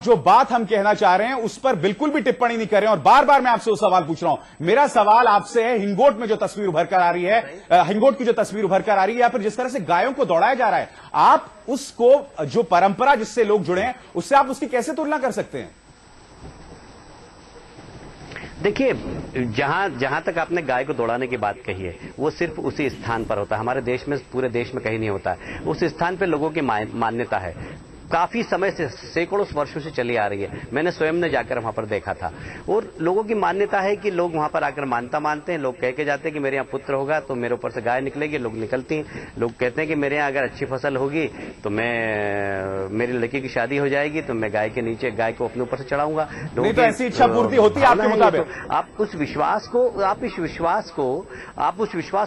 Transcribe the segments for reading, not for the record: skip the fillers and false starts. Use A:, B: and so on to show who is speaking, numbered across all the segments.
A: जो बात हम कहना चाह रहे हैं उस पर बिल्कुल भी टिप्पणी नहीं कर रहे हैं और बार बार मैं आपसे वो सवाल पूछ रहा हूं। मेरा सवाल आपसे है, हिंगोट में जो तस्वीर उभर कर आ रही है, हिंगोट की जो तस्वीर उभर कर आ रही है या फिर जिस तरह से गायों को दौड़ाया जा रहा है, आप उसको, जो परंपरा जिससे लोग जुड़े हैं, उससे आप उसकी कैसे तुलना कर सकते हैं?
B: देखिए, जहां तक आपने गाय को दौड़ाने की बात कही है, वो सिर्फ उसी स्थान पर होता है। हमारे देश में, पूरे देश में कहीं नहीं होता है। उस स्थान पर लोगों की मान्यता है, काफी समय से, सैकड़ों वर्षों से चली आ रही है। मैंने स्वयं ने जाकर वहां पर देखा था और लोगों की मान्यता है कि लोग वहां पर आकर मानता मानते हैं। लोग कह के जाते हैं कि मेरे यहाँ पुत्र होगा तो मेरे ऊपर से गाय निकलेगी। लोग निकलती हैं। लोग कहते हैं कि मेरे यहाँ अगर अच्छी फसल होगी तो मेरी लड़की की शादी हो जाएगी तो मैं गाय के नीचे, गाय को अपने ऊपर से चढ़ाऊंगा।
A: नहीं तो ऐसी इच्छा पूर्ति होती है आपके मुताबिक?
B: तो आप उस विश्वास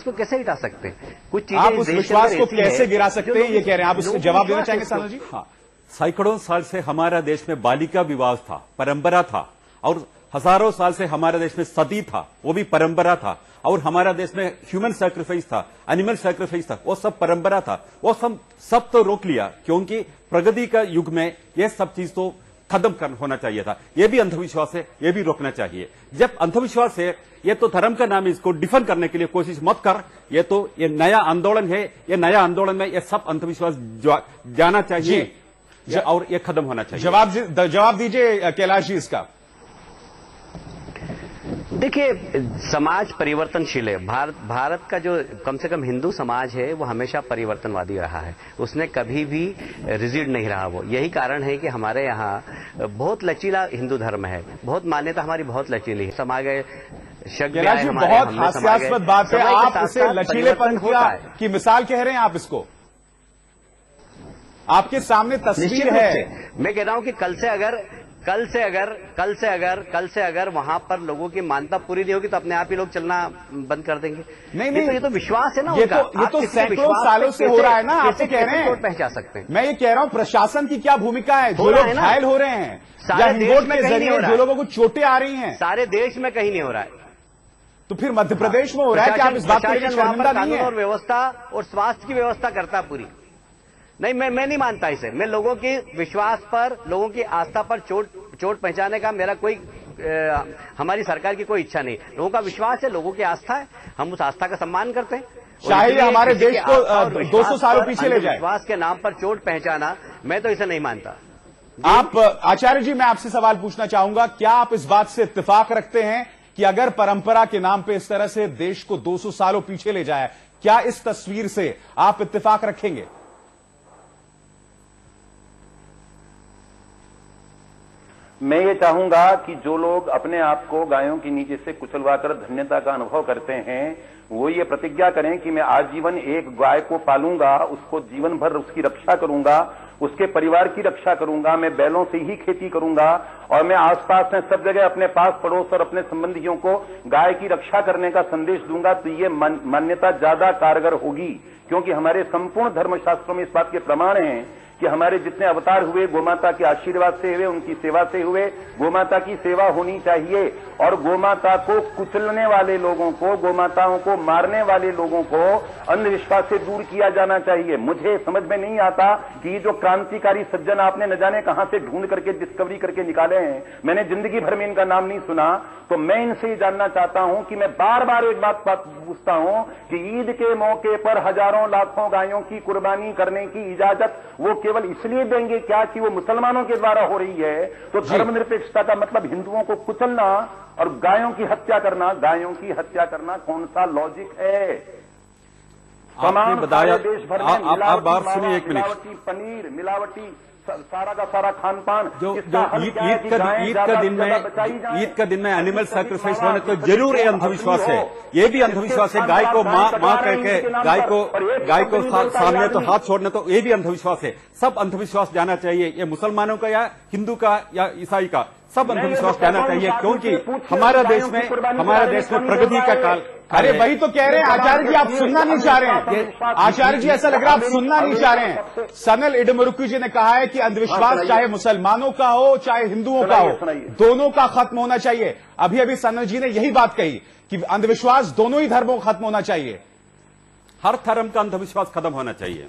B: को कैसे हटा सकते हैं? कुछ चीजें
A: आप उस विश्वास को कैसे गिरा सकते हैं, ये कह रहे हैं आप? उससे जवाब देना चाहेंगे सानल जी?
C: हाँ, सैकड़ों साल से हमारा देश में बालिका विवाह था, परंपरा था, और हजारों साल से हमारे देश में सती था, वो भी परंपरा था, और हमारा देश में ह्यूमन सैक्रिफाइस था, एनिमल सैक्रिफाइस था, वो सब परंपरा था। वो सब तो रोक लिया क्योंकि प्रगति का युग में ये सब चीज तो खत्म होना चाहिए था। ये भी अंधविश्वास है, ये भी रोकना चाहिए। जब अंधविश्वास है, ये तो धर्म का नाम, इसको डिफेंड करने के लिए कोशिश मत कर। ये नया आंदोलन है, ये नया आंदोलन में ये सब अंधविश्वास जाना चाहिए और ये खत्म होना चाहिए।
A: जवाब दीजिए कैलाश जी इसका।
B: देखिए, समाज परिवर्तनशील है। भारत का जो कम से कम हिंदू समाज है वो हमेशा परिवर्तनवादी रहा है। उसने कभी भी रिजिड नहीं रहा। वो यही कारण है कि हमारे यहाँ बहुत लचीला हिंदू धर्म है। बहुत मान्यता हमारी बहुत लचीली है। समाज
A: कैलाश जी, बहुत हास्यास्पद बात है, आप इसे लचीलेपन की मिसाल कह रहे हैं आप इसको? आपके सामने तस्वीर है।
B: मैं कह रहा हूं कि कल से अगर वहां पर लोगों की मान्यता पूरी नहीं होगी तो अपने आप ही लोग चलना बंद कर देंगे।
A: नहीं,
B: ये तो विश्वास है ना।
A: ये तो सैकड़ों सालों से हो रहा है ना। आप कह रहे हैं
B: पहचान सकते हैं।
A: मैं ये कह रहा हूं, प्रशासन की क्या भूमिका है? जो लोग घायल हो रहे हैं, सारे देश में जरिए जो लोगों को चोटें आ रही हैं,
B: सारे देश में कहीं नहीं हो रहा है।
A: तो फिर मध्य प्रदेश में हो रहा है कि आप इस बात को शर्मिंदा नहीं है?
B: और व्यवस्था और स्वास्थ्य की व्यवस्था करता पूरी नहीं। मैं नहीं मानता इसे। मैं लोगों की विश्वास पर, लोगों की आस्था पर चोट पहुंचाने का मेरा कोई, हमारी सरकार की कोई इच्छा नहीं। लोगों का विश्वास है, लोगों की आस्था है, हम उस आस्था का सम्मान करते हैं।
A: चाहे हमारे देश को 200 सालों पीछे ले जाए।
B: विश्वास के नाम पर चोट पहुंचाना, मैं तो इसे नहीं मानता।
A: आप आचार्य जी, मैं आपसे सवाल पूछना चाहूंगा, क्या आप इस बात से इत्तेफाक रखते हैं कि अगर परंपरा के नाम पे इस तरह से देश को 200 सालों पीछे ले जाए, क्या इस तस्वीर से आप इत्तेफाक रखेंगे?
D: मैं ये चाहूंगा कि जो लोग अपने आप को गायों के नीचे से कुचलवाकर धन्यता का अनुभव करते हैं, वो ये प्रतिज्ञा करें कि मैं आजीवन एक गाय को पालूंगा, उसको जीवन भर उसकी रक्षा करूंगा, उसके परिवार की रक्षा करूंगा, मैं बैलों से ही खेती करूंगा और मैं आसपास में सब जगह अपने पास पड़ोस और अपने संबंधियों को गाय की रक्षा करने का संदेश दूंगा। तो ये मान्यता ज्यादा कारगर होगी, क्योंकि हमारे संपूर्ण धर्मशास्त्रों में इस बात के प्रमाण हैं कि हमारे जितने अवतार हुए गोमाता के आशीर्वाद से हुए, उनकी सेवा से हुए। गोमाता की सेवा होनी चाहिए और गोमाता को कुचलने वाले लोगों को, गोमाताओं को मारने वाले लोगों को अंधविश्वास से दूर किया जाना चाहिए। मुझे समझ में नहीं आता कि जो क्रांतिकारी सज्जन आपने न जाने कहां से ढूंढ करके डिस्कवरी करके निकाले हैं, मैंने जिंदगी भर में इनका नाम नहीं सुना। तो मैं इनसे ये जानना चाहता हूं कि मैं बार बार एक बात पूछता हूं कि ईद के मौके पर हजारों लाखों गायों की कुर्बानी करने की इजाजत वो केवल इसलिए देंगे क्या कि वो मुसलमानों के द्वारा हो रही है? तो धर्मनिरपेक्षता का मतलब हिंदुओं को कुचलना और गायों की हत्या करना कौन सा लॉजिक है?
C: आपने बताया,
D: देश भर में
C: आप बात सुनिए एक मिनट।
D: मिलावटी पनीर, मिलावटी सारा का सारा खान पान,
C: जो ईद का दिन में एनिमल सैक्रिफाइस होने तो जरूर ये अंधविश्वास है। ये भी अंधविश्वास है। गाय को मां करके गाय को सामने तो हाथ छोड़ने, तो ये भी अंधविश्वास है। सब अंधविश्वास जाना चाहिए। ये मुसलमानों का या हिंदू का या ईसाई का, सब अंधविश्वास जाना चाहिए, क्योंकि हमारे देश में प्रगति का काल।
A: अरे वही तो कह रहे हैं आचार्य जी, आप सुनना नहीं चाह रहे हैं। आचार्य जी, ऐसा लग रहा है आप सुनना नहीं चाह रहे हैं। सनल इडमरुक्कू जी ने कहा है कि अंधविश्वास चाहे मुसलमानों का हो चाहे हिंदुओं का हो, दोनों का खत्म होना चाहिए। अभी अभी सनल जी ने यही बात कही कि अंधविश्वास दोनों ही धर्मों का खत्म होना चाहिए।
C: हर धर्म का अंधविश्वास खत्म होना चाहिए।